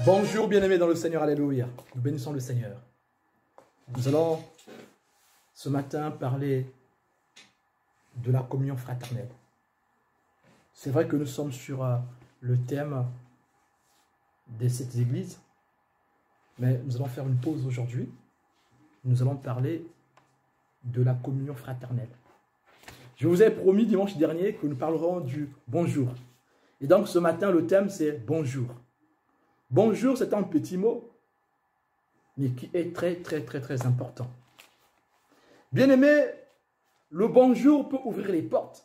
Bonjour bien-aimés dans le Seigneur, alléluia. Nous bénissons le Seigneur. Nous allons ce matin parler de la communion fraternelle. C'est vrai que nous sommes sur le thème de cette église, mais nous allons faire une pause aujourd'hui. Nous allons parler de la communion fraternelle. Je vous ai promis dimanche dernier que nous parlerons du bonjour. Et donc ce matin, le thème c'est bonjour. Bonjour, c'est un petit mot, mais qui est très important. Bien-aimé, le bonjour peut ouvrir les portes.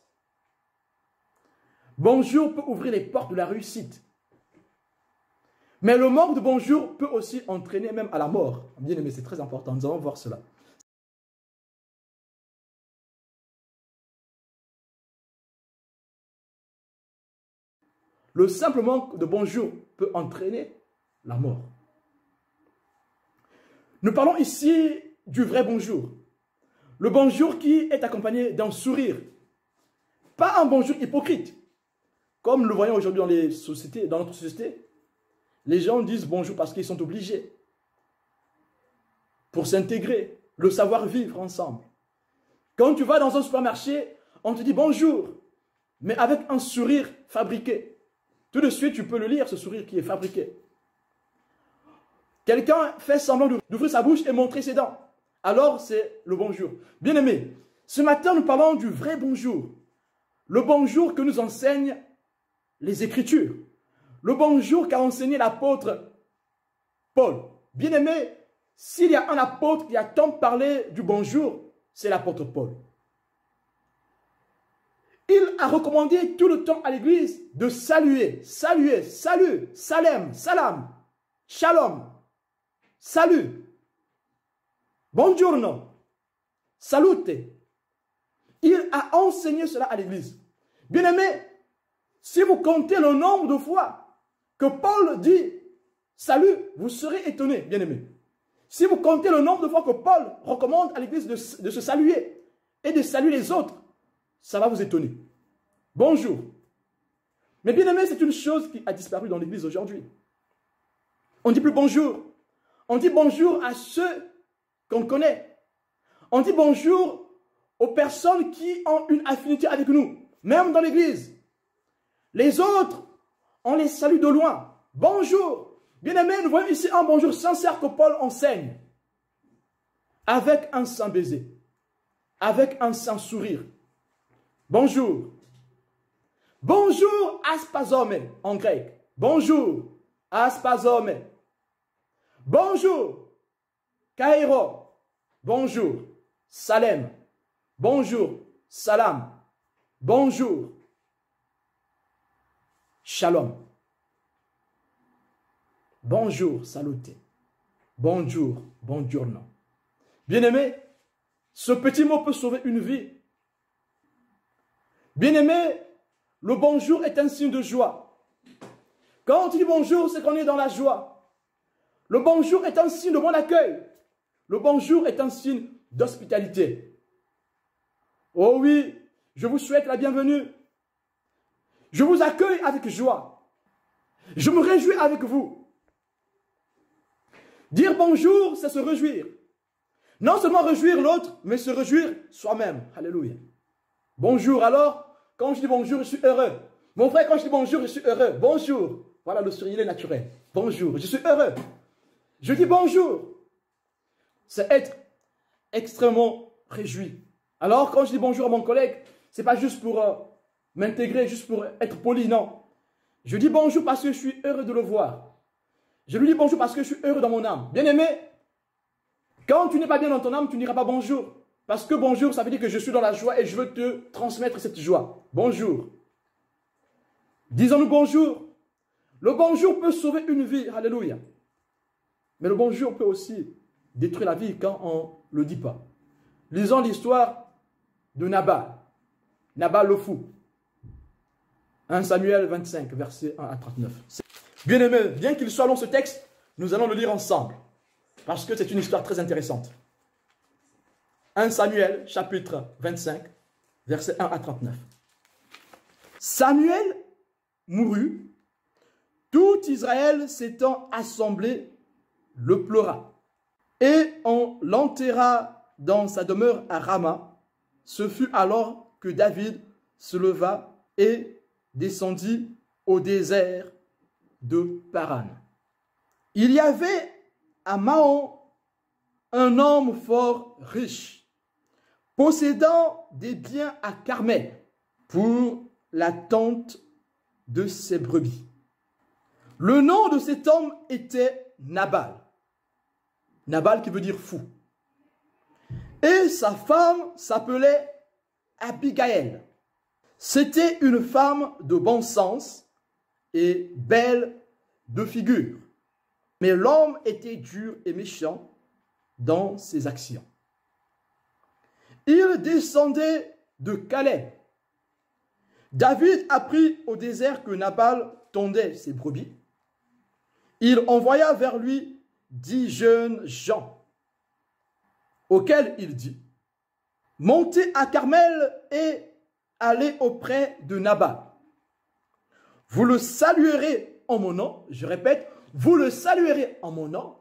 Bonjour peut ouvrir les portes de la réussite. Mais le manque de bonjour peut aussi entraîner même à la mort. Bien-aimé, c'est très important, nous allons voir cela. Le simple manque de bonjour peut entraîner la mort. Nous parlons ici du vrai bonjour. Le bonjour qui est accompagné d'un sourire. Pas un bonjour hypocrite. Comme nous le voyons aujourd'hui dans les sociétés, dans notre société. Les gens disent bonjour parce qu'ils sont obligés. Pour s'intégrer, le savoir-vivre ensemble. Quand tu vas dans un supermarché, on te dit bonjour, mais avec un sourire fabriqué. Tout de suite, tu peux le lire, ce sourire qui est fabriqué. Quelqu'un fait semblant d'ouvrir sa bouche et montrer ses dents. Alors, c'est le bonjour. Bien-aimé, ce matin, nous parlons du vrai bonjour. Le bonjour que nous enseignent les Écritures. Le bonjour qu'a enseigné l'apôtre Paul. Bien-aimé, s'il y a un apôtre qui a tant parlé du bonjour, c'est l'apôtre Paul. Il a recommandé tout le temps à l'église de saluer, salut, salem, salam, shalom, salut, buongiorno, salute. Il a enseigné cela à l'église. Bien-aimé, si vous comptez le nombre de fois que Paul dit salut, vous serez étonné, bien-aimé. Si vous comptez le nombre de fois que Paul recommande à l'église de se saluer et de saluer les autres, ça va vous étonner. Bonjour. Mais bien aimé, c'est une chose qui a disparu dans l'église aujourd'hui. On ne dit plus bonjour. On dit bonjour à ceux qu'on connaît. On dit bonjour aux personnes qui ont une affinité avec nous, même dans l'église. Les autres, on les salue de loin. Bonjour. Bien aimé, nous voyons ici un bonjour sincère que Paul enseigne. Avec un saint baiser. Avec un saint sourire. Bonjour. Bonjour, aspazome, en grec. Bonjour, aspazome. Bonjour, kairo. Bonjour, salem. Bonjour, salam. Bonjour, shalom. Bonjour, salute. Bonjour, buongiorno. Bien-aimé, ce petit mot peut sauver une vie. Bien-aimé, le bonjour est un signe de joie. Quand on dit bonjour, c'est qu'on est dans la joie. Le bonjour est un signe de bon accueil. Le bonjour est un signe d'hospitalité. Oh oui, je vous souhaite la bienvenue. Je vous accueille avec joie. Je me réjouis avec vous. Dire bonjour, c'est se réjouir. Non seulement réjouir l'autre, mais se réjouir soi-même. Alléluia. Bonjour alors. Quand je dis bonjour, je suis heureux. Mon frère, quand je dis bonjour, je suis heureux. Bonjour. Voilà, le sourire est naturel. Bonjour, je suis heureux. Je dis bonjour. C'est être extrêmement réjoui. Alors, quand je dis bonjour à mon collègue, ce n'est pas juste pour m'intégrer, juste pour être poli, non. Je dis bonjour parce que je suis heureux de le voir. Je lui dis bonjour parce que je suis heureux dans mon âme. Bien-aimé, quand tu n'es pas bien dans ton âme, tu ne diras pas bonjour. Parce que bonjour, ça veut dire que je suis dans la joie et je veux te transmettre cette joie. Bonjour. Disons-nous bonjour. Le bonjour peut sauver une vie. Alléluia. Mais le bonjour peut aussi détruire la vie quand on ne le dit pas. Lisons l'histoire de Nabal. Nabal le fou. 1 Samuel 25, versets 1 à 39. Bien-aimé, bien qu'il soit long ce texte, nous allons le lire ensemble. Parce que c'est une histoire très intéressante. 1 Samuel, chapitre 25, versets 1 à 39. Samuel mourut Tout Israël s'étant assemblé le pleura. Et on l'enterra dans sa demeure à Rama. Ce fut alors que David se leva et descendit au désert de Paran. Il y avait à Maon un homme fort riche, possédant des biens à Carmel pour la tente de ses brebis. Le nom de cet homme était Nabal. Nabal qui veut dire fou. Et sa femme s'appelait Abigail. C'était une femme de bon sens et belle de figure. Mais l'homme était dur et méchant dans ses actions. Il descendait de Calais. David apprit au désert que Nabal tondait ses brebis. Il envoya vers lui 10 jeunes gens, auxquels il dit: montez à Carmel et allez auprès de Nabal. Vous le saluerez en mon nom. Je répète, vous le saluerez en mon nom.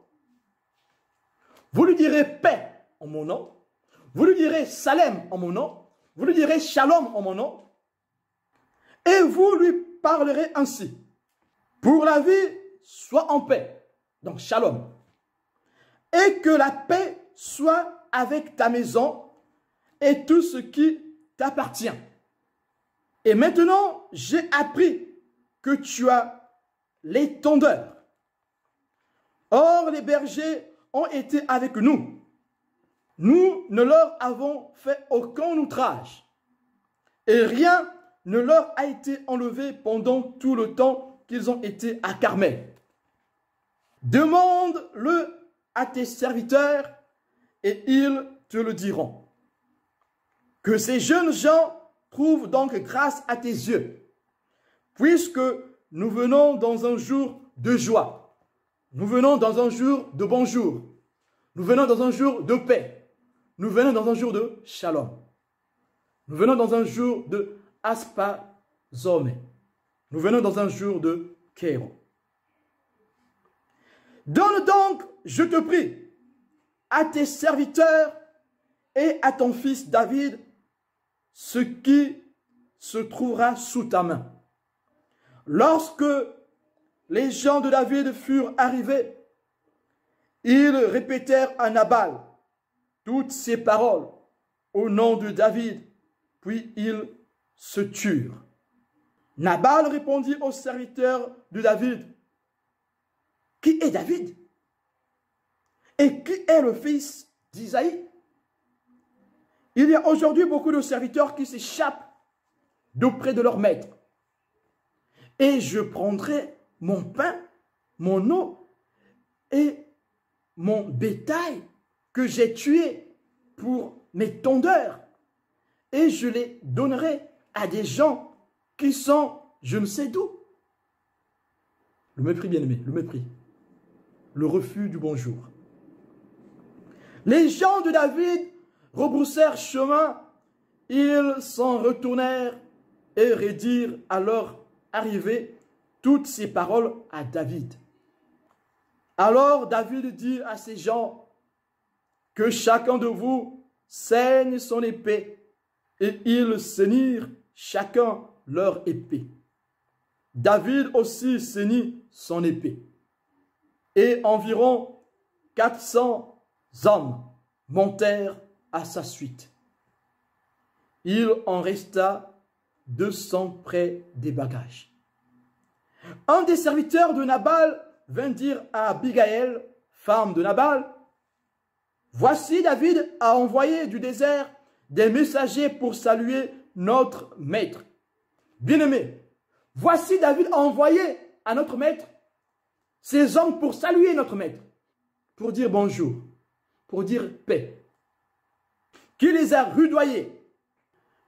Vous lui direz paix en mon nom. Vous lui direz Salem en mon nom. Vous lui direz Shalom en mon nom. Et vous lui parlerez ainsi: pour la vie, sois en paix. Donc Shalom. Et que la paix soit avec ta maison et tout ce qui t'appartient. Et maintenant, j'ai appris que tu as les tondeurs. Or, les bergers ont été avec nous. Nous ne leur avons fait aucun outrage. Et rien ne leur a été enlevé pendant tout le temps qu'ils ont été à Carmel. Demande-le à tes serviteurs et ils te le diront. Que ces jeunes gens trouvent donc grâce à tes yeux, puisque nous venons dans un jour de joie, nous venons dans un jour de bonjour, nous venons dans un jour de paix, nous venons dans un jour de shalom, nous venons dans un jour de aspazome, nous venons dans un jour de kéro. Donne donc, je te prie, à tes serviteurs et à ton fils David ce qui se trouvera sous ta main. Lorsque les gens de David furent arrivés, ils répétèrent à Nabal toutes ces paroles au nom de David, puis ils se turent. Nabal répondit aux serviteurs de David: qui est David? Et qui est le fils d'Isaïe? Il y a aujourd'hui beaucoup de serviteurs qui s'échappent d'auprès de leur maître. Et je prendrai mon pain, mon eau et mon bétail que j'ai tué pour mes tondeurs, et je les donnerai à des gens qui sont je ne sais d'où. Le mépris, bien-aimé, le mépris. Le refus du bonjour. Les gens de David rebroussèrent chemin, ils s'en retournèrent et redirent à leur arrivée toutes ces paroles à David. Alors David dit à ces gens: que chacun de vous saigne son épée. Et ils ceignirent chacun leur épée. David aussi ceignit son épée. Et environ 400 hommes montèrent à sa suite. Il en resta 200 près des bagages. Un des serviteurs de Nabal vint dire à Abigail, femme de Nabal: voici David a envoyé du désert des messagers pour saluer notre maître. Bien-aimé, voici David a envoyé à notre maître ces hommes pour saluer notre maître, pour dire bonjour, pour dire paix, qui les a rudoyés.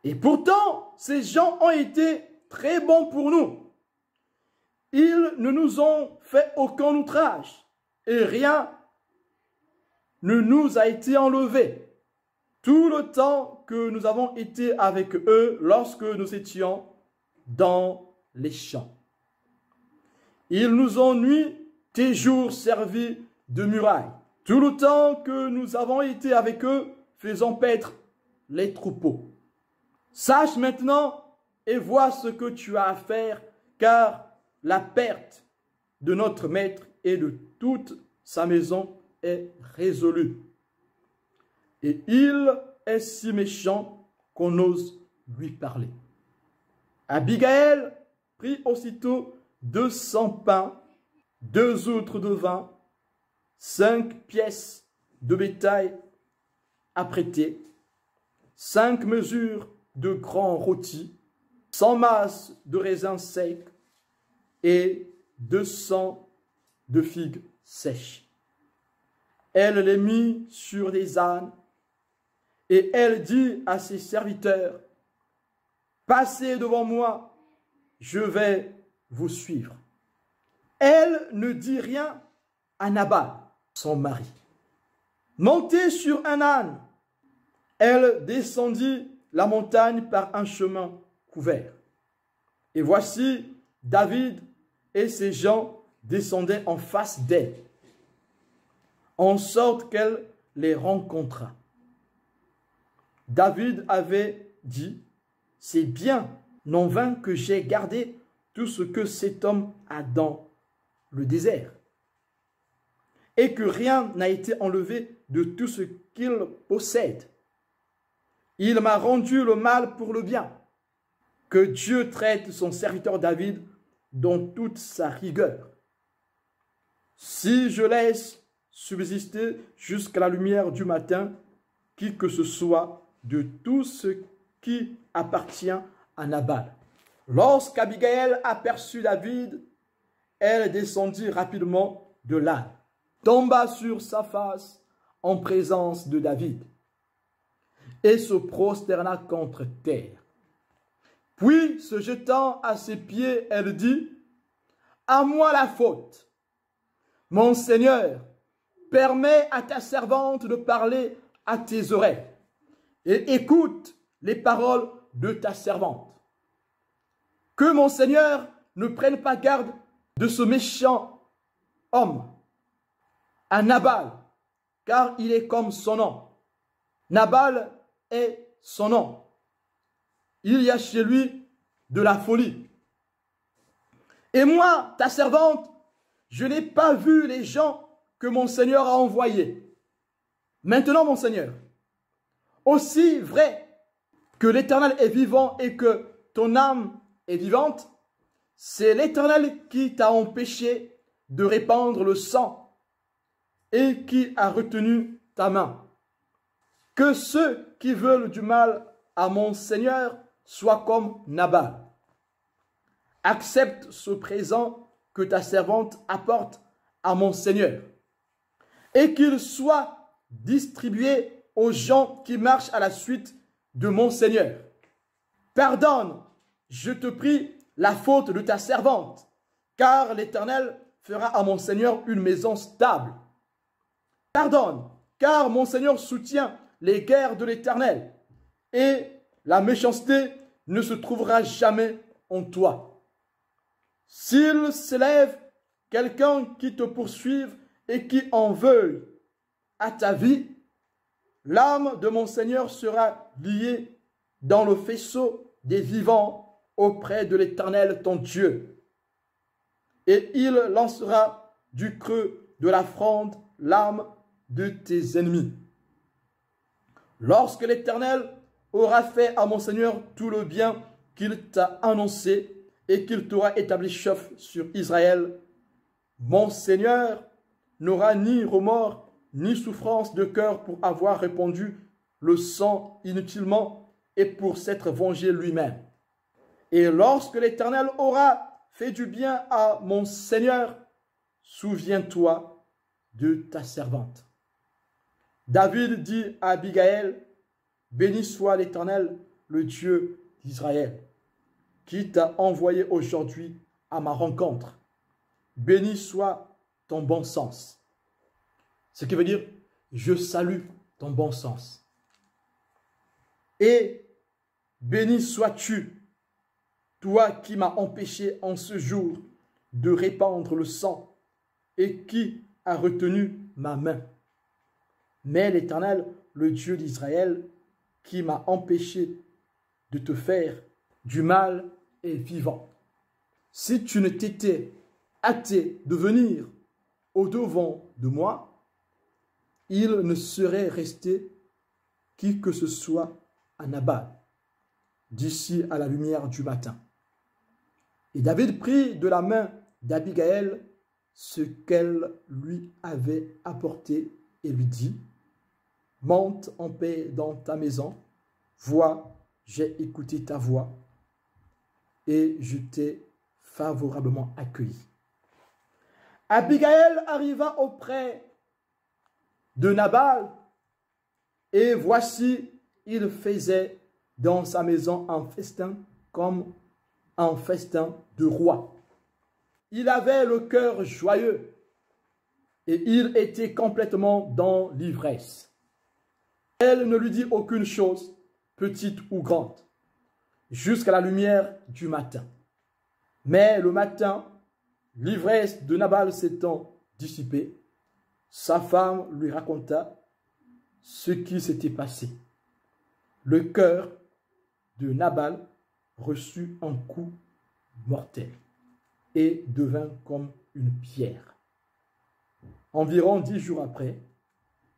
Et pourtant, ces gens ont été très bons pour nous. Ils ne nous ont fait aucun outrage et rien ne nous a été enlevé tout le temps que nous avons été avec eux lorsque nous étions dans les champs. Ils nous ont nuit tes jours servis de muraille. Tout le temps que nous avons été avec eux, faisant paître les troupeaux. Sache maintenant et vois ce que tu as à faire, car la perte de notre maître et de toute sa maison est résolue. Et il est si méchant qu'on ose lui parler. Abigail prit aussitôt 200 pains, 2 outres de vin, 5 pièces de bétail à prêter, 5 mesures de grands rôtis, 100 masses de raisins secs et 200 de figues sèches. Elle les mit sur des ânes et elle dit à ses serviteurs, « Passez devant moi, je vais vous suivre. » Elle ne dit rien à Nabal, son mari. Montée sur un âne, elle descendit la montagne par un chemin couvert. Et voici, David et ses gens descendaient en face d'elle, en sorte qu'elle les rencontra. David avait dit, « C'est bien, non vain que j'ai gardé tout ce que cet homme a dans le désert, et que rien n'a été enlevé de tout ce qu'il possède. Il m'a rendu le mal pour le bien. Que Dieu traite son serviteur David dans toute sa rigueur. Si je laisse subsister jusqu'à la lumière du matin qui que ce soit de tout ce qui appartient à Nabal. » Lorsqu'Abigail aperçut David, elle descendit rapidement de l'âne, tomba sur sa face en présence de David et se prosterna contre terre. Puis, se jetant à ses pieds, elle dit, « À moi la faute. Mon Seigneur, permets à ta servante de parler à tes oreilles et écoute les paroles de ta servante. Que mon Seigneur ne prenne pas garde de ce méchant homme, à Nabal, car il est comme son nom. Nabal est son nom. Il y a chez lui de la folie. Et moi, ta servante, je n'ai pas vu les gens que mon Seigneur a envoyés. Maintenant, mon Seigneur, aussi vrai que l'Éternel est vivant et que ton âme est vivante, c'est l'Éternel qui t'a empêché de répandre le sang et qui a retenu ta main. Que ceux qui veulent du mal à mon Seigneur soient comme Nabal. Accepte ce présent que ta servante apporte à mon Seigneur et qu'il soit distribué aux gens qui marchent à la suite de mon Seigneur. Pardonne, je te prie, la faute de ta servante, car l'Éternel fera à mon Seigneur une maison stable. Pardonne, car mon Seigneur soutient les guerres de l'Éternel, et la méchanceté ne se trouvera jamais en toi. S'il s'élève quelqu'un qui te poursuive et qui en veuille à ta vie, l'âme de mon Seigneur sera liée dans le faisceau des vivants auprès de l'Éternel ton Dieu. Et il lancera du creux de la fronde l'âme de tes ennemis. Lorsque l'Éternel aura fait à mon Seigneur tout le bien qu'il t'a annoncé et qu'il t'aura établi chef sur Israël, mon Seigneur n'aura ni remords ni souffrance de cœur pour avoir répandu le sang inutilement et pour s'être vengé lui-même. Et lorsque l'Éternel aura fait du bien à mon Seigneur, souviens-toi de ta servante. » David dit à Abigail, « Béni soit l'Éternel, le Dieu d'Israël, qui t'a envoyé aujourd'hui à ma rencontre. Béni soit ton bon sens. » Ce qui veut dire, je salue ton bon sens. Et béni sois-tu, toi qui m'as empêché en ce jour de répandre le sang et qui a retenu ma main? Mais l'Éternel, le Dieu d'Israël, qui m'a empêché de te faire du mal, est vivant. Si tu ne t'étais hâté de venir au-devant de moi, il ne serait resté qui que ce soit à Nabal, d'ici à la lumière du matin. Et David prit de la main d'Abigaël ce qu'elle lui avait apporté et lui dit, « Monte en paix dans ta maison, vois, j'ai écouté ta voix et je t'ai favorablement accueilli. » Abigaël arriva auprès de Nabal et voici, il faisait dans sa maison un festin comme un festin de roi. Il avait le cœur joyeux et il était complètement dans l'ivresse. Elle ne lui dit aucune chose, petite ou grande, jusqu'à la lumière du matin. Mais le matin, l'ivresse de Nabal s'étant dissipée, sa femme lui raconta ce qui s'était passé. Le cœur de Nabal reçut un coup mortel et devint comme une pierre. Environ 10 jours après,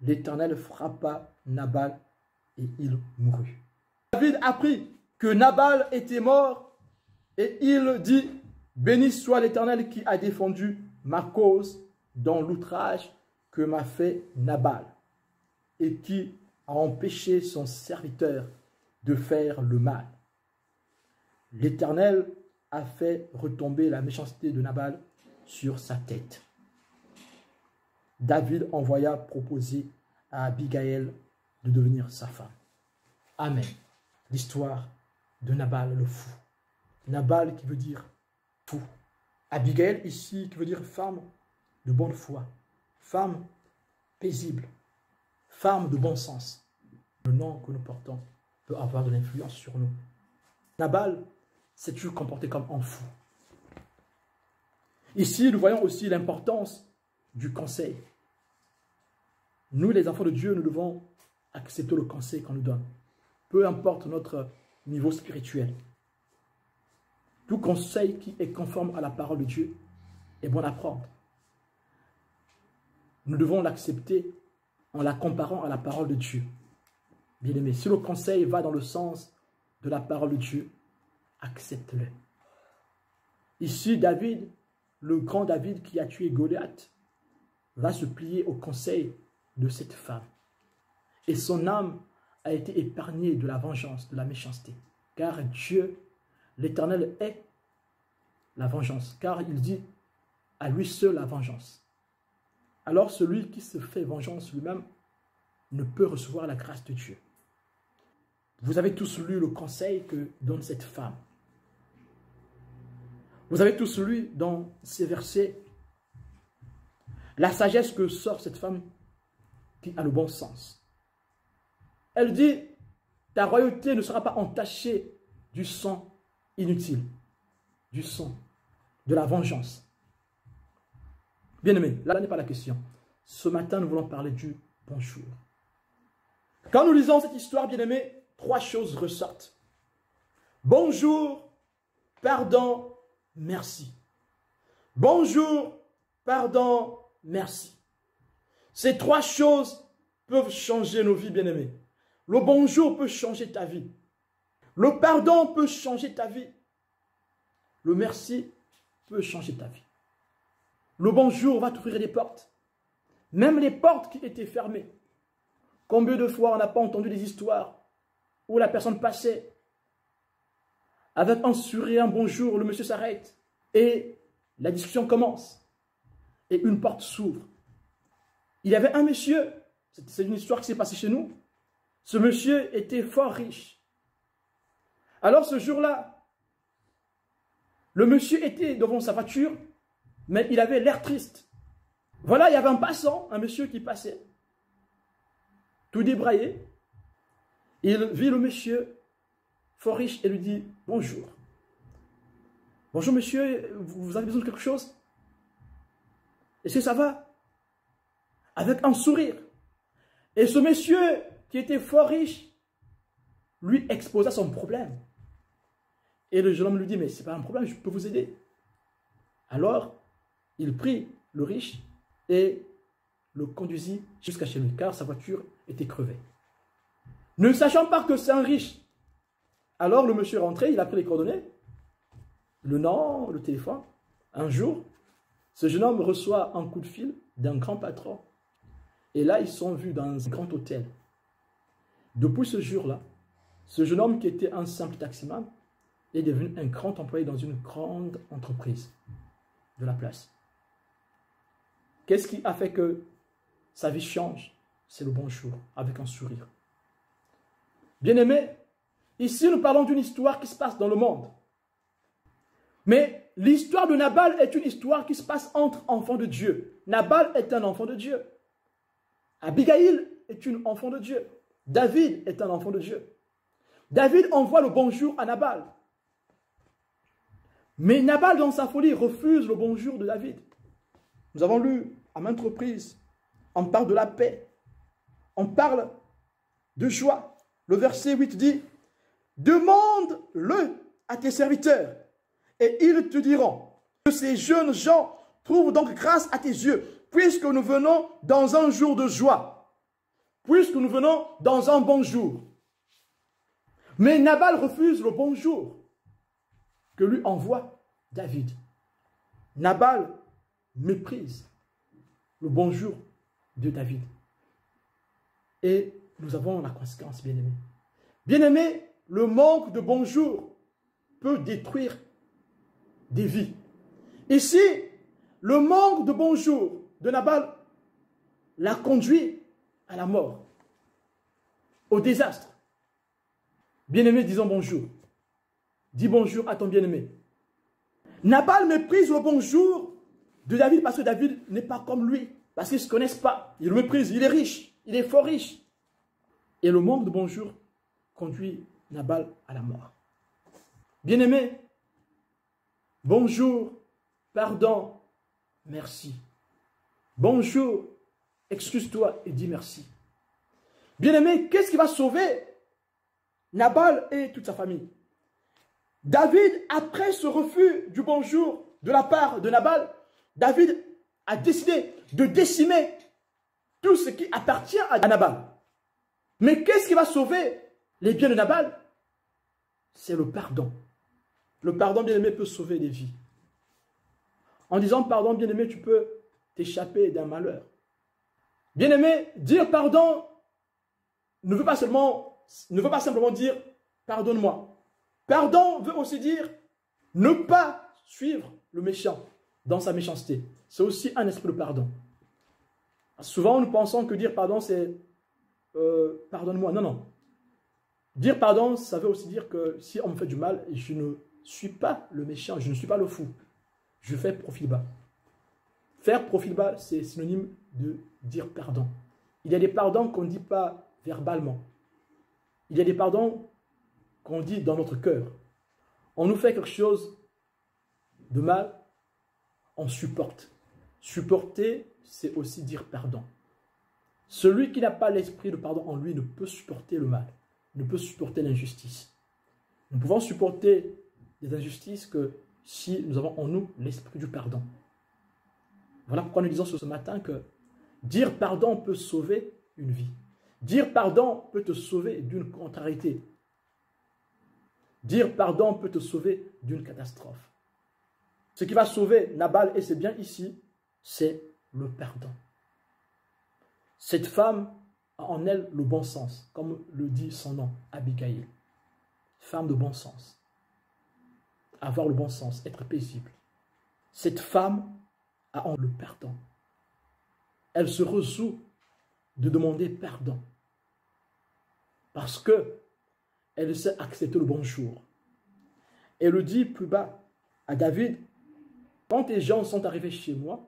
l'Éternel frappa Nabal et il mourut. David apprit que Nabal était mort et il dit, « Béni soit l'Éternel qui a défendu ma cause dans l'outrage que m'a fait Nabal et qui a empêché son serviteur de faire le mal. L'Éternel a fait retomber la méchanceté de Nabal sur sa tête. » David envoya proposer à Abigaël de devenir sa femme. Amen. L'histoire de Nabal le fou. Nabal qui veut dire fou. Abigaël ici qui veut dire femme de bonne foi, femme paisible, femme de bon sens. Le nom que nous portons peut avoir de l'influence sur nous. Nabal s'est toujours comporté comme un fou. Ici, nous voyons aussi l'importance du conseil. Nous, les enfants de Dieu, nous devons accepter le conseil qu'on nous donne. Peu importe notre niveau spirituel. Tout conseil qui est conforme à la parole de Dieu est bon à prendre. Nous devons l'accepter en la comparant à la parole de Dieu. Bien-aimé, si le conseil va dans le sens de la parole de Dieu, accepte-le. Ici, David, le grand David qui a tué Goliath, va se plier au conseil de cette femme. Et son âme a été épargnée de la vengeance, de la méchanceté. Car Dieu, l'Éternel, est la vengeance. Car il dit à lui seul la vengeance. Alors celui qui se fait vengeance lui-même ne peut recevoir la grâce de Dieu. Vous avez tous lu le conseil que donne cette femme. Vous avez tous lu dans ces versets la sagesse que sort cette femme qui a le bon sens. Elle dit, ta royauté ne sera pas entachée du sang inutile, du sang, de la vengeance. Bien-aimé, là n'est pas la question. Ce matin, nous voulons parler du bonjour. Quand nous lisons cette histoire, bien-aimé, 3 choses ressortent. Bonjour, pardon, merci. Bonjour, pardon, merci. Ces 3 choses peuvent changer nos vies, bien-aimés. Le bonjour peut changer ta vie. Le pardon peut changer ta vie. Le merci peut changer ta vie. Le bonjour va t'ouvrir des portes. Même les portes qui étaient fermées. Combien de fois on n'a pas entendu des histoires où la personne passait avec un sourire, un bonjour, le monsieur s'arrête et la discussion commence et une porte s'ouvre. Il y avait un monsieur, c'est une histoire qui s'est passée chez nous. Ce monsieur était fort riche. Alors ce jour-là, le monsieur était devant sa voiture, mais il avait l'air triste. Voilà, il y avait un passant, un monsieur qui passait, tout débraillé. Il vit le monsieur fort riche et lui dit bonjour. Bonjour monsieur, vous avez besoin de quelque chose? Est-ce que ça va? Avec un sourire. Et ce monsieur qui était fort riche, lui exposa son problème. Et le jeune homme lui dit, mais ce n'est pas un problème, je peux vous aider. Alors, il prit le riche et le conduisit jusqu'à chez lui, car sa voiture était crevée. Ne sachant pas que c'est un riche, alors le monsieur est rentré, il a pris les coordonnées, le nom, le téléphone. Un jour, ce jeune homme reçoit un coup de fil d'un grand patron. Et là, ils sont vus dans un grand hôtel. Depuis ce jour-là, ce jeune homme qui était un simple taximan est devenu un grand employé dans une grande entreprise de la place. Qu'est-ce qui a fait que sa vie change? C'est le bonjour, avec un sourire. Bien-aimés, ici nous parlons d'une histoire qui se passe dans le monde. Mais l'histoire de Nabal est une histoire qui se passe entre enfants de Dieu. Nabal est un enfant de Dieu. Abigail est une enfant de Dieu. David est un enfant de Dieu. David envoie le bonjour à Nabal. Mais Nabal, dans sa folie, refuse le bonjour de David. Nous avons lu à maintes reprises, on parle de la paix, on parle de joie. Le verset 8 dit, « Demande-le à tes serviteurs, et ils te diront que ces jeunes gens trouvent donc grâce à tes yeux, puisque nous venons dans un jour de joie, puisque nous venons dans un bon jour. » Mais Nabal refuse le bonjour que lui envoie David. Nabal méprise le bonjour de David. Et nous avons la conséquence, bien-aimés. Bien-aimés, le manque de bonjour peut détruire des vies. Ici, le manque de bonjour de Nabal l'a conduit à la mort, au désastre. Bien-aimé, disons bonjour. Dis bonjour à ton bien-aimé. Nabal méprise le bonjour de David parce que David n'est pas comme lui, parce qu'ils ne se connaissent pas. Il le méprise, il est riche, il est fort riche. Et le manque de bonjour conduit Nabal à la mort. Bien-aimé, bonjour, pardon, merci. Bonjour, excuse-toi et dis merci. Bien-aimé, qu'est-ce qui va sauver Nabal et toute sa famille? David, après ce refus du bonjour de la part de Nabal, David a décidé de décimer tout ce qui appartient à Nabal. Mais qu'est-ce qui va sauver les biens de Nabal? C'est le pardon. Le pardon, bien-aimé, peut sauver des vies. En disant pardon, bien-aimé, tu peux t'échapper d'un malheur. Bien-aimé, dire pardon ne veut pas simplement dire pardonne-moi. Pardon veut aussi dire ne pas suivre le méchant dans sa méchanceté. C'est aussi un esprit de pardon. Souvent, nous pensons que dire pardon, c'est pardonne-moi. Non, non. Dire pardon, ça veut aussi dire que si on me fait du mal, je ne suis pas le méchant, je ne suis pas le fou. Je fais profil bas. Faire profil bas, c'est synonyme de dire pardon. Il y a des pardons qu'on ne dit pas verbalement. Il y a des pardons qu'on dit dans notre cœur. On nous fait quelque chose de mal, on supporte. Supporter, c'est aussi dire pardon. Celui qui n'a pas l'esprit de pardon en lui ne peut supporter le mal, ne peut supporter l'injustice. Nous pouvons supporter des injustices que si nous avons en nous l'esprit du pardon. Voilà pourquoi nous disons ce matin que dire pardon peut sauver une vie. Dire pardon peut te sauver d'une contrariété. Dire pardon peut te sauver d'une catastrophe. Ce qui va sauver Nabal et ses biens ici, c'est le pardon. Cette femme a en elle le bon sens, comme le dit son nom, Abigail. Femme de bon sens. Avoir le bon sens, être paisible. Cette femme a en le pardon. Elle se résout de demander pardon. Parce que elle sait accepter le bonjour. Elle le dit plus bas à David, quand tes gens sont arrivés chez moi,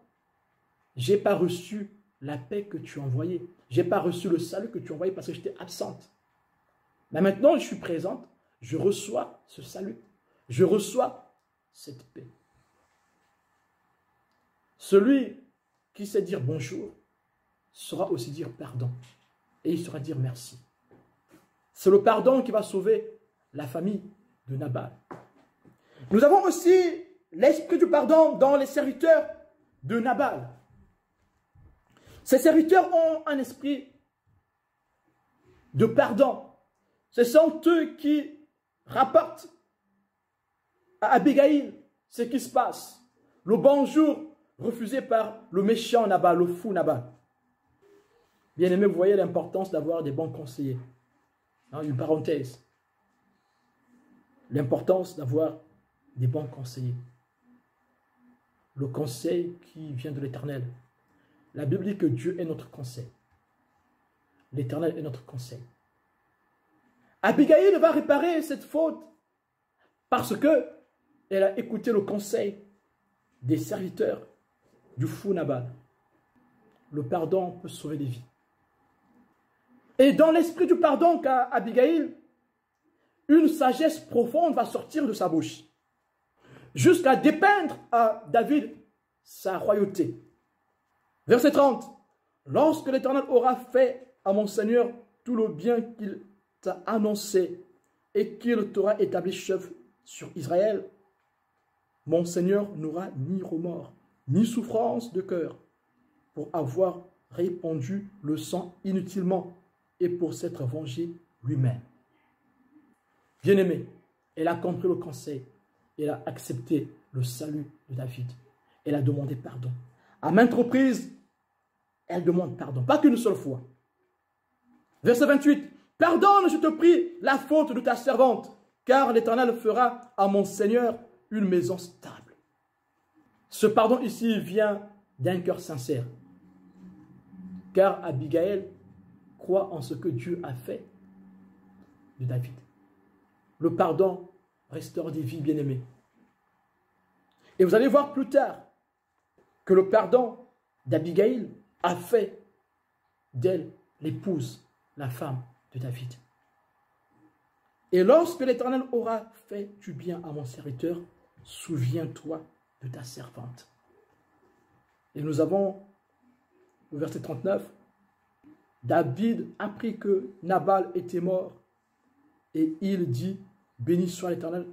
je n'ai pas reçu la paix que tu as envoyée. Je n'ai pas reçu le salut que tu as envoyé parce que j'étais absente. Mais maintenant, je suis présente, je reçois ce salut. Je reçois cette paix. Celui qui sait dire bonjour saura aussi dire pardon et il saura dire merci. C'est le pardon qui va sauver la famille de Nabal. Nous avons aussi l'esprit du pardon dans les serviteurs de Nabal. Ces serviteurs ont un esprit de pardon. Ce sont eux qui rapportent à Abigail ce qui se passe. Le bonjour refusé par le méchant Nabal, le fou Nabal. Bien aimé, vous voyez l'importance d'avoir des bons conseillers. Une parenthèse. L'importance d'avoir des bons conseillers. Le conseil qui vient de l'Éternel. La Bible dit que Dieu est notre conseil. L'Éternel est notre conseil. Abigail va réparer cette faute parce que elle a écouté le conseil des serviteurs du fou Nabal. Le pardon peut sauver des vies. Et dans l'esprit du pardon qu'a Abigail, une sagesse profonde va sortir de sa bouche, jusqu'à dépeindre à David sa royauté. Verset 30. Lorsque l'Éternel aura fait à mon Seigneur tout le bien qu'il t'a annoncé et qu'il t'aura établi chef sur Israël, mon Seigneur n'aura ni remords, ni souffrance de cœur pour avoir répandu le sang inutilement et pour s'être vengé lui-même. Bien-aimé, elle a compris le conseil. Elle a accepté le salut de David. Elle a demandé pardon. À maintes reprises, elle demande pardon. Pas qu'une seule fois. Verset 28. Pardonne, je te prie, la faute de ta servante, car l'Éternel fera à mon Seigneur une maison stable. Ce pardon ici vient d'un cœur sincère. Car Abigail croit en ce que Dieu a fait de David. Le pardon restaure des vies bien-aimées. Et vous allez voir plus tard que le pardon d'Abigail a fait d'elle l'épouse, la femme de David. Et lorsque l'Éternel aura fait du bien à mon serviteur, souviens-toi de ta servante. Et nous avons, au verset 39, David apprit que Nabal était mort et il dit, béni soit l'Éternel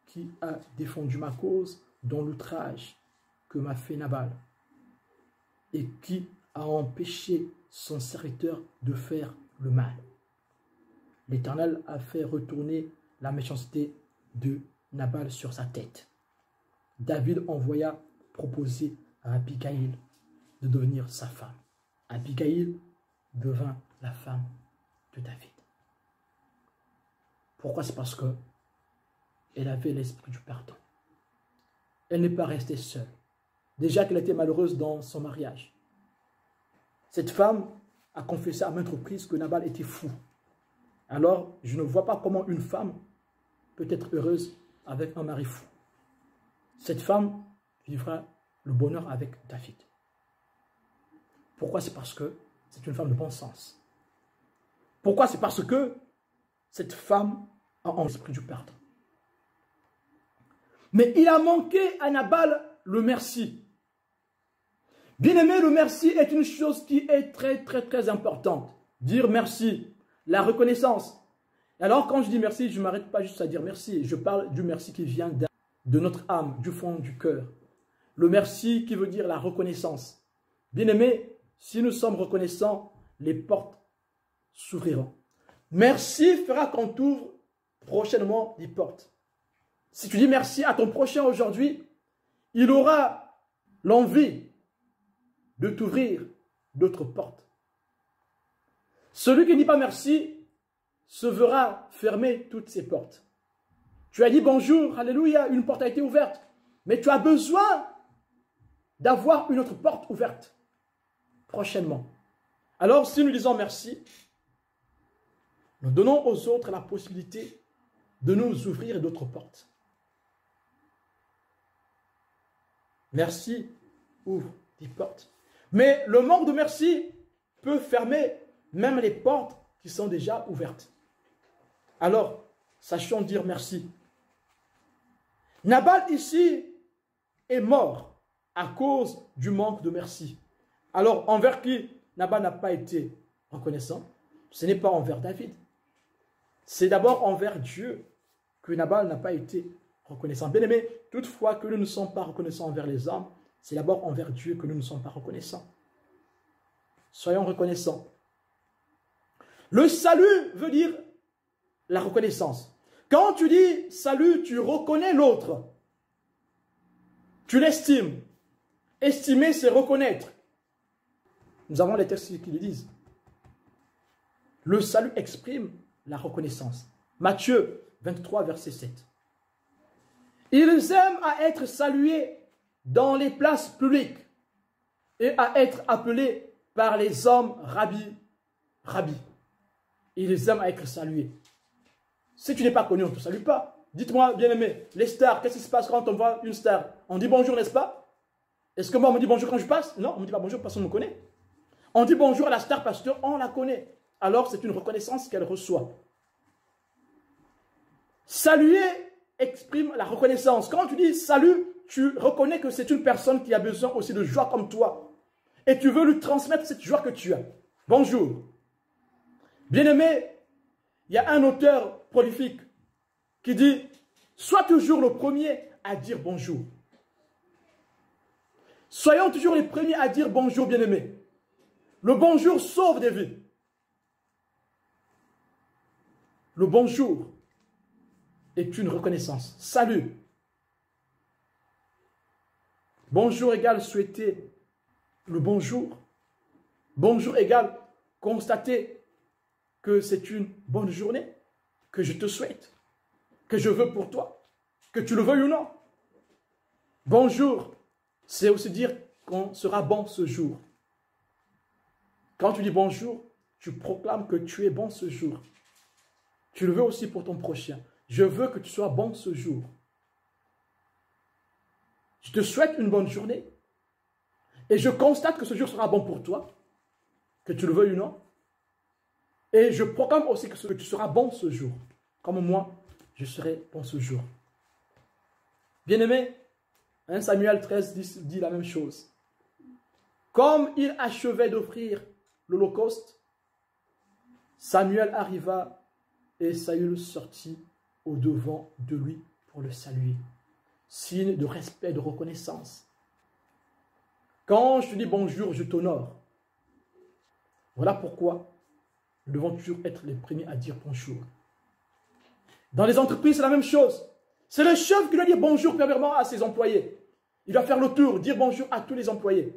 qui a défendu ma cause dans l'outrage que m'a fait Nabal et qui a empêché son serviteur de faire le mal. L'Éternel a fait retourner la méchanceté de Nabal sur sa tête. David envoya proposer à Abigail de devenir sa femme. Abigail devint la femme de David. Pourquoi? C'est parce que elle avait l'esprit du pardon. Elle n'est pas restée seule. Déjà qu'elle était malheureuse dans son mariage. Cette femme a confessé à maintes reprises que Nabal était fou. Alors, je ne vois pas comment une femme peut être heureuse avec un mari fou. Cette femme vivra le bonheur avec David. Pourquoi? C'est parce que c'est une femme de bon sens. Pourquoi? C'est parce que cette femme a un esprit du pardon. Mais il a manqué à Nabal le merci. Bien-aimé, le merci est une chose qui est très importante. Dire merci, la reconnaissance. Alors quand je dis merci, je ne m'arrête pas juste à dire merci. Je parle du merci qui vient de notre âme, du fond du cœur. Le merci qui veut dire la reconnaissance. Bien-aimé, si nous sommes reconnaissants, les portes s'ouvriront. Merci fera qu'on t'ouvre prochainement des portes. Si tu dis merci à ton prochain aujourd'hui, il aura l'envie de t'ouvrir d'autres portes. Celui qui ne dit pas merci se verra fermer toutes ses portes. Tu as dit bonjour, alléluia, une porte a été ouverte, mais tu as besoin d'avoir une autre porte ouverte prochainement. Alors, si nous disons merci, nous donnons aux autres la possibilité de nous ouvrir d'autres portes. Merci ouvre des portes. Mais le manque de merci peut fermer même les portes qui sont déjà ouvertes. Alors, sachons dire merci. Nabal ici est mort à cause du manque de merci. Alors, envers qui Nabal n'a pas été reconnaissant? Ce n'est pas envers David. C'est d'abord envers Dieu que Nabal n'a pas été reconnaissant. Bien aimé, toutefois que nous ne sommes pas reconnaissants envers les hommes, c'est d'abord envers Dieu que nous ne sommes pas reconnaissants. Soyons reconnaissants. Le salut veut dire la reconnaissance. Quand tu dis salut, tu reconnais l'autre. Tu l'estimes. Estimer, c'est reconnaître. Nous avons les textes qui le disent. Le salut exprime la reconnaissance. Matthieu 23, verset 7. Ils aiment à être salués dans les places publiques et à être appelés par les hommes rabbi, rabbi. Ils aiment à être salués. Si tu n'es pas connu, on ne te salue pas. Dites-moi, bien-aimé, les stars, qu'est-ce qui se passe quand on voit une star? On dit bonjour, n'est-ce pas? Est-ce que moi, on me dit bonjour quand je passe? Non, on ne me dit pas bonjour parce qu'on me connaît. On dit bonjour à la star parce qu'on la connaît. Alors, c'est une reconnaissance qu'elle reçoit. Saluer exprime la reconnaissance. Quand tu dis salut, tu reconnais que c'est une personne qui a besoin aussi de joie comme toi. Et tu veux lui transmettre cette joie que tu as. Bonjour. Bien-aimé, il y a un auteur prolifique qui dit « Sois toujours le premier à dire bonjour ». Soyons toujours les premiers à dire bonjour, bien-aimé. Le bonjour sauve des vies. Le bonjour est une reconnaissance. Salut. Bonjour égale souhaiter le bonjour. Bonjour égale constater que c'est une bonne journée, que je te souhaite, que je veux pour toi, que tu le veuilles ou non. Bonjour, c'est aussi dire qu'on sera bon ce jour. Quand tu dis bonjour, tu proclames que tu es bon ce jour. Tu le veux aussi pour ton prochain. Je veux que tu sois bon ce jour. Je te souhaite une bonne journée. Et je constate que ce jour sera bon pour toi, que tu le veuilles ou non. Et je proclame aussi que tu seras bon ce jour. Comme moi, je serai bon ce jour. Bien-aimé, 1 Samuel 13 dit la même chose. Comme il achevait d'offrir l'holocauste, Samuel arriva et Saül sortit au-devant de lui pour le saluer. Signe de respect, de reconnaissance. Quand je te dis bonjour, je t'honore. Voilà pourquoi nous devons toujours être les premiers à dire bonjour. Dans les entreprises, c'est la même chose. C'est le chef qui doit dire bonjour premièrement à ses employés. Il doit faire le tour, dire bonjour à tous les employés.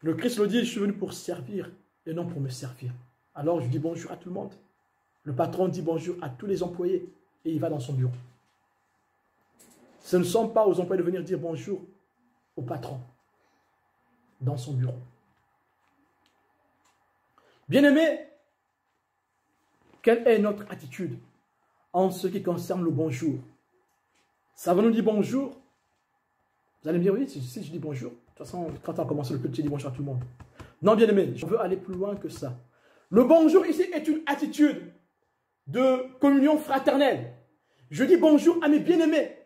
Le Christ le dit, je suis venu pour servir et non pour me servir. Alors je dis bonjour à tout le monde. Le patron dit bonjour à tous les employés et il va dans son bureau. Ce ne sont pas aux employés de venir dire bonjour au patron dans son bureau. Bien-aimés, quelle est notre attitude en ce qui concerne le bonjour? Savons-nous dire bonjour? Vous allez me dire, oui, si je dis bonjour. De toute façon, quand on commence le culte, je dis bonjour à tout le monde. Non, bien-aimé, je veux aller plus loin que ça. Le bonjour ici est une attitude de communion fraternelle. Je dis bonjour à mes bien-aimés.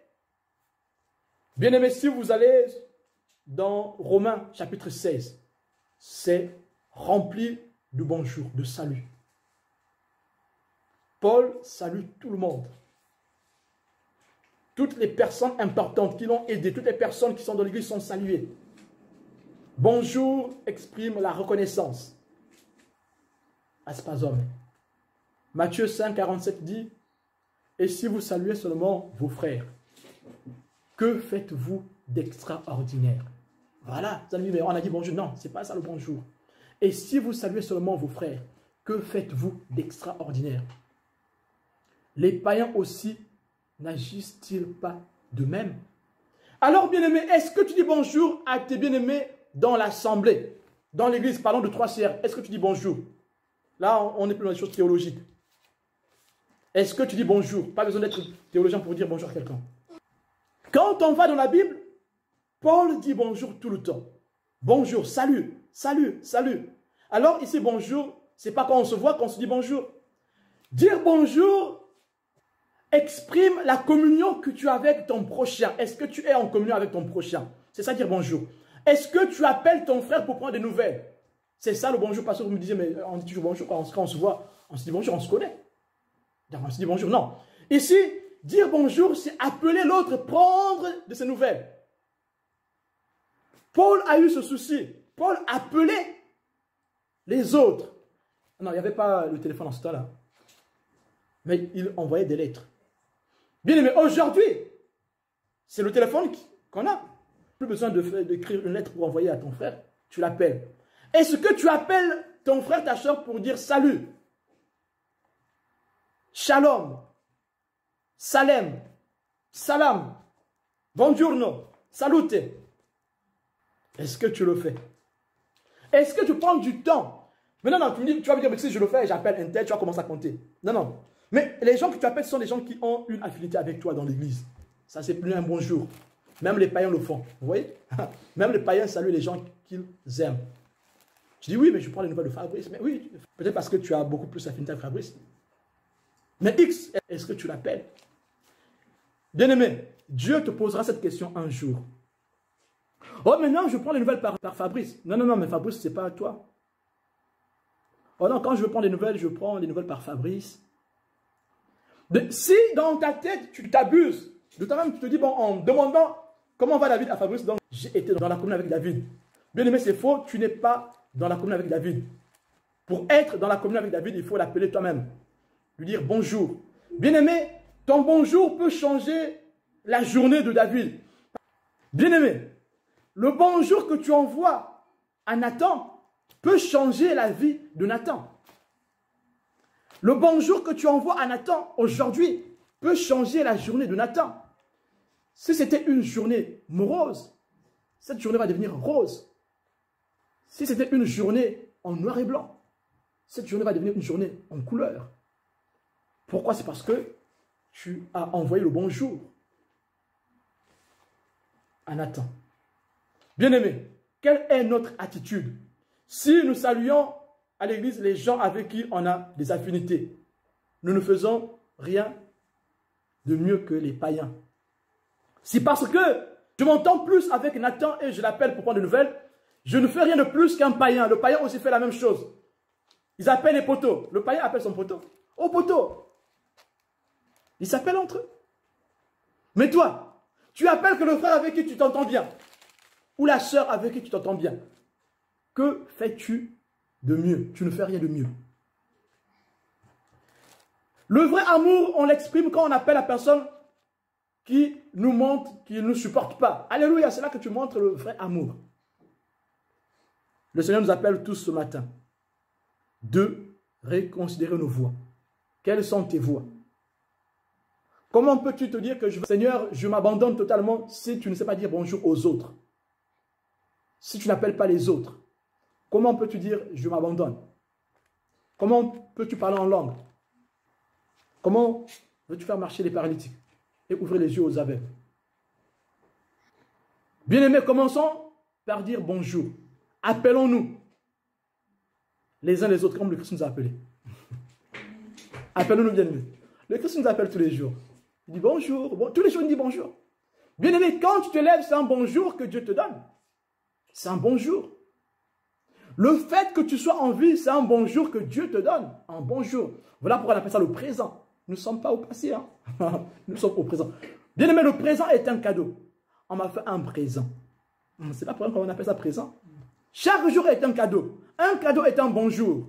Bien-aimés, si vous allez dans Romains chapitre 16, c'est rempli de bonjour, de salut. Paul salue tout le monde. Toutes les personnes importantes qui l'ont aidé, toutes les personnes qui sont dans l'église sont saluées. Bonjour exprime la reconnaissance. Aspasome. Matthieu 5, 47 dit, « Et si vous saluez seulement vos frères, que faites-vous d'extraordinaire ?» Voilà, vous allez me dire, on a dit bonjour. Non, ce n'est pas ça le bonjour. Et si vous saluez seulement vos frères, que faites-vous d'extraordinaire? Les païens aussi n'agissent-ils pas de même? Alors, bien-aimé, est-ce que tu dis bonjour à tes bien-aimés dans l'assemblée, dans l'église, parlons de 3CR, est-ce que tu dis bonjour? Là, on est plus dans les choses théologiques. Est-ce que tu dis bonjour? Pas besoin d'être théologien pour dire bonjour à quelqu'un. Quand on va dans la Bible, Paul dit bonjour tout le temps. Bonjour, salut, salut, salut. Alors ici, bonjour, c'est pas quand on se voit qu'on se dit bonjour. Dire bonjour exprime la communion que tu as avec ton prochain. Est-ce que tu es en communion avec ton prochain? C'est ça dire bonjour. Est-ce que tu appelles ton frère pour prendre des nouvelles? C'est ça le bonjour. Parce que vous me disiez, mais on dit toujours bonjour quand on se voit. On se dit bonjour, on se connaît. On se dit bonjour. Non. Ici, dire bonjour, c'est appeler l'autre, prendre de ses nouvelles. Paul a eu ce souci. Paul appelait les autres. Non, il n'y avait pas le téléphone en ce temps-là. Mais il envoyait des lettres. Bien aimé, aujourd'hui, c'est le téléphone qu'on a. Plus besoin d'écrire une lettre pour envoyer à ton frère. Tu l'appelles. Est-ce que tu appelles ton frère, ta soeur pour dire salut? Shalom. Salem. Salam. Buongiorno. Salute. Est-ce que tu le fais? Est-ce que tu prends du temps? Mais non, tu vas me dire, mais si je le fais, j'appelle un tel, tu vas commencer à compter. Non, non. Mais les gens que tu appelles sont des gens qui ont une affinité avec toi dans l'église. Ça, c'est plus un bonjour. Même les païens le font. Vous voyez? Même les païens saluent les gens qu'ils aiment. Je dis oui, mais je prends les nouvelles de Fabrice. Mais oui, peut-être parce que tu as beaucoup plus d'affinité avec Fabrice. Mais X, est-ce que tu l'appelles? Bien-aimé, Dieu te posera cette question un jour. Oh, maintenant, je prends les nouvelles par Fabrice. Non, non, non, mais Fabrice, ce n'est pas toi. Oh non, quand je veux prendre des nouvelles, je prends les nouvelles par Fabrice. Si dans ta tête, tu t'abuses, de toi-même, tu te dis, bon, en demandant comment va David à Fabrice, donc j'ai été dans la commune avec David. Bien aimé, c'est faux, tu n'es pas dans la commune avec David. Pour être dans la commune avec David, il faut l'appeler toi-même. Lui dire bonjour. Bien aimé, ton bonjour peut changer la journée de David. Bien aimé, le bonjour que tu envoies à Nathan peut changer la vie de Nathan. Le bonjour que tu envoies à Nathan aujourd'hui peut changer la journée de Nathan. Si c'était une journée morose, cette journée va devenir rose. Si c'était une journée en noir et blanc, cette journée va devenir une journée en couleur. Pourquoi? C'est parce que tu as envoyé le bonjour à Nathan. Bien-aimé, quelle est notre attitude? Si nous saluons à l'église les gens avec qui on a des affinités, nous ne faisons rien de mieux que les païens. Si parce que je m'entends plus avec Nathan et je l'appelle pour prendre des nouvelles, je ne fais rien de plus qu'un païen. Le païen aussi fait la même chose. Ils appellent les poteaux. Le païen appelle son poteau. Oh poteau! Ils s'appellent entre eux. Mais toi, tu appelles que le frère avec qui tu t'entends bien, ou la sœur avec qui tu t'entends bien. Que fais-tu de mieux? Tu ne fais rien de mieux. Le vrai amour, on l'exprime quand on appelle la personne qui nous montre, qui ne nous supporte pas. Alléluia, c'est là que tu montres le vrai amour. Le Seigneur nous appelle tous ce matin de reconsidérer nos voies. Quelles sont tes voies? Comment peux-tu te dire que Seigneur, je m'abandonne totalement si tu ne sais pas dire bonjour aux autres? Si tu n'appelles pas les autres, comment peux-tu dire je m'abandonne? Comment peux-tu parler en langue? Comment veux-tu faire marcher les paralytiques et ouvrir les yeux aux aveugles? Bien-aimés, commençons par dire bonjour. Appelons-nous les uns les autres comme le Christ nous a appelés. Appelons-nous bien-aimés. Le Christ nous appelle tous les jours. Il dit bonjour. Bon, tous les jours, il dit bonjour. Bien-aimé, quand tu te lèves, c'est un bonjour que Dieu te donne. C'est un bonjour. Le fait que tu sois en vie, c'est un bonjour que Dieu te donne. Un bonjour. Voilà pourquoi on appelle ça le présent. Nous ne sommes pas au passé. Hein? Nous sommes au présent. Bien-aimé, le présent est un cadeau. On m'a fait un présent. C'est pas pour rien qu'on appelle ça présent. Chaque jour est un cadeau. Un cadeau est un bonjour.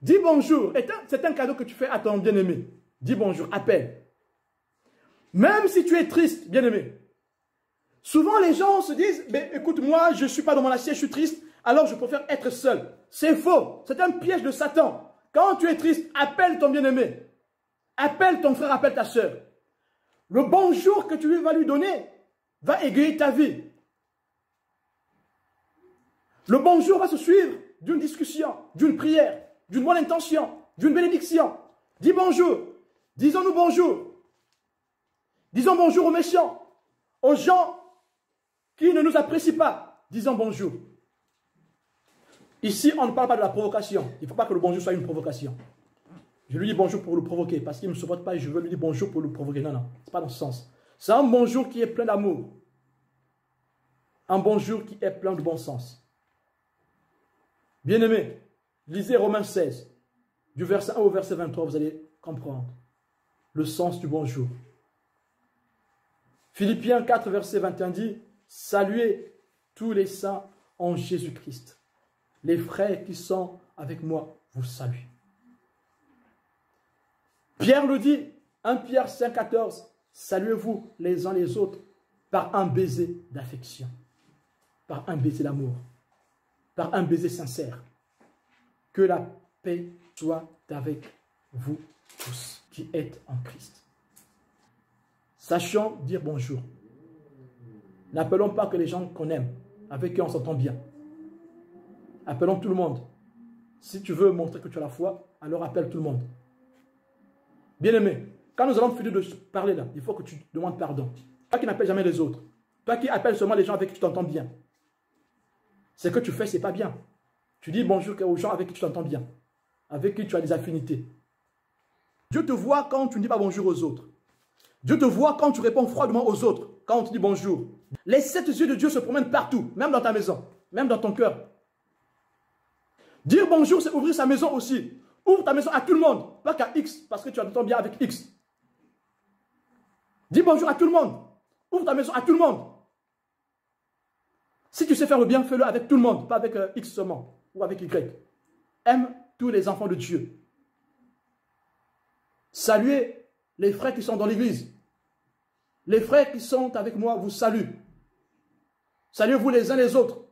Dis bonjour. C'est un cadeau que tu fais à ton bien-aimé. Dis bonjour. Appelle. Même si tu es triste, bien-aimé. Souvent, les gens se disent, écoute, moi, je ne suis pas dans mon assiette, je suis triste, alors je préfère être seul. C'est faux. C'est un piège de Satan. Quand tu es triste, appelle ton bien-aimé. Appelle ton frère, appelle ta soeur. Le bonjour que tu vas lui donner va égayer ta vie. Le bonjour va se suivre d'une discussion, d'une prière, d'une bonne intention, d'une bénédiction. Dis bonjour. Disons-nous bonjour. Disons bonjour aux méchants, aux gens qui ne nous apprécient pas. Disons bonjour. Ici, on ne parle pas de la provocation. Il ne faut pas que le bonjour soit une provocation. Je lui dis bonjour pour le provoquer, parce qu'il ne me supporte pas et je veux lui dire bonjour pour le provoquer. Non, non, ce n'est pas dans ce sens. C'est un bonjour qui est plein d'amour. Un bonjour qui est plein de bon sens. Bien-aimés, lisez Romains 16, du verset 1 au verset 23, vous allez comprendre le sens du bonjour. Philippiens 4, verset 21 dit, « Saluez tous les saints en Jésus-Christ. Les frères qui sont avec moi vous saluent. » Pierre le dit, 1 Pierre 5, 14, « Saluez-vous les uns les autres par un baiser d'affection, par un baiser d'amour, par un baiser sincère. Que la paix soit avec vous tous qui êtes en Christ. » Sachons dire bonjour. N'appelons pas que les gens qu'on aime, avec qui on s'entend bien. Appelons tout le monde. Si tu veux montrer que tu as la foi, alors appelle tout le monde. Bien-aimé, quand nous allons finir de parler là, il faut que tu demandes pardon. Toi qui n'appelles jamais les autres. Toi qui appelles seulement les gens avec qui tu t'entends bien. Ce que tu fais, ce n'est pas bien. Tu dis bonjour aux gens avec qui tu t'entends bien. Avec qui tu as des affinités. Dieu te voit quand tu ne dis pas bonjour aux autres. Dieu te voit quand tu réponds froidement aux autres, quand on te dit bonjour. Les 7 yeux de Dieu se promènent partout, même dans ta maison, même dans ton cœur. Dire bonjour, c'est ouvrir sa maison aussi. Ouvre ta maison à tout le monde, pas qu'à X, parce que tu t'entends bien avec X. Dis bonjour à tout le monde. Ouvre ta maison à tout le monde. Si tu sais faire le bien, fais-le avec tout le monde, pas avec X seulement, ou avec Y. Aime tous les enfants de Dieu. Saluez les frères qui sont dans l'église. Les frères qui sont avec moi vous saluent. Saluez-vous les uns les autres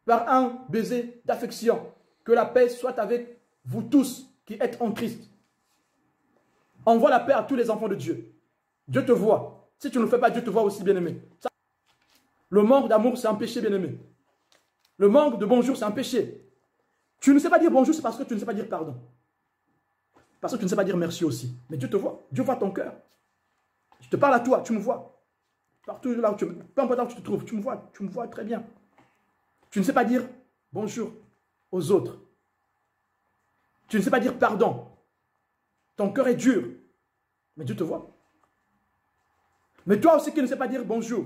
par un baiser d'affection. Que la paix soit avec vous tous qui êtes en Christ. Envoie la paix à tous les enfants de Dieu. Dieu te voit. Si tu ne le fais pas, Dieu te voit aussi, bien-aimé. Le manque d'amour, c'est un péché, bien-aimé. Le manque de bonjour, c'est un péché. Tu ne sais pas dire bonjour, c'est parce que tu ne sais pas dire pardon. Parce que tu ne sais pas dire merci aussi. Mais Dieu te voit. Dieu voit ton cœur. Je te parle à toi, tu me vois. Partout là où tu me... Peu importe là où tu te trouves, tu me vois très bien. Tu ne sais pas dire bonjour aux autres. Tu ne sais pas dire pardon. Ton cœur est dur. Mais Dieu te voit. Mais toi aussi qui ne sais pas dire bonjour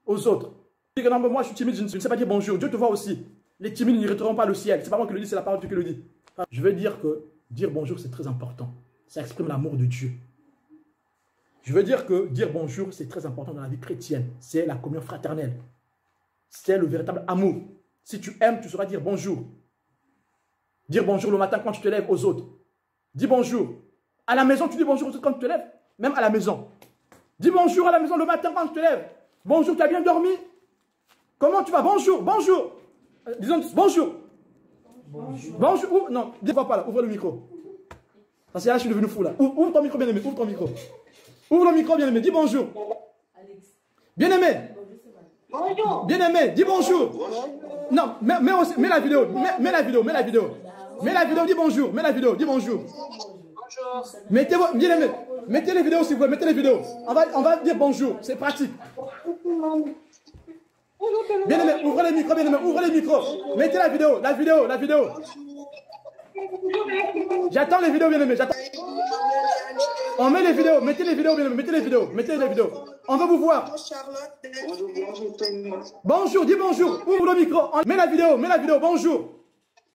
aux autres. Tu dis que non, mais moi je suis timide, je ne sais pas dire bonjour. Dieu te voit aussi. Les timides n'hériteront pas le ciel. C'est pas moi qui le dis, c'est la parole de Dieu qui le dit. Je veux dire que dire bonjour, c'est très important. Ça exprime l'amour de Dieu. Je veux dire que dire bonjour, c'est très important dans la vie chrétienne. C'est la communion fraternelle. C'est le véritable amour. Si tu aimes, tu sauras dire bonjour. Dire bonjour le matin quand tu te lèves aux autres. Dis bonjour. À la maison, tu dis bonjour aux autres quand tu te lèves. Même à la maison. Dis bonjour à la maison le matin quand tu te lèves. Bonjour, tu as bien dormi? Comment tu vas? Bonjour, bonjour. Disons bonjour. Bonjour. Bonjour. Non, ne va pas là, ouvre le micro. Parce que là, je suis devenu fou là. Ouvre ton micro, bien-aimé, ouvre ton micro. Ouvre le micro, bien-aimé, dis bonjour. Bien-aimé. Bonjour. Bien-aimé, dis bonjour. Non, mets la vidéo, mets la vidéo, mets la vidéo. Mets la vidéo, dis bonjour, mets la vidéo, dis bonjour. Mettez, bien-aimé, mettez les vidéos s'il vous plaît, mettez les vidéos. On va dire bonjour, c'est pratique. Bien-aimé, ouvrez les micros, bien-aimé, ouvrez les micros. Mettez la vidéo, la vidéo. J'attends les vidéos, bien-aimé, j'attends. On met les vidéos, mettez les vidéos, bien-aimé, mettez les vidéos. On veut vous voir. Bonjour, dis bonjour, ouvre le micro. Mets la vidéo, bonjour.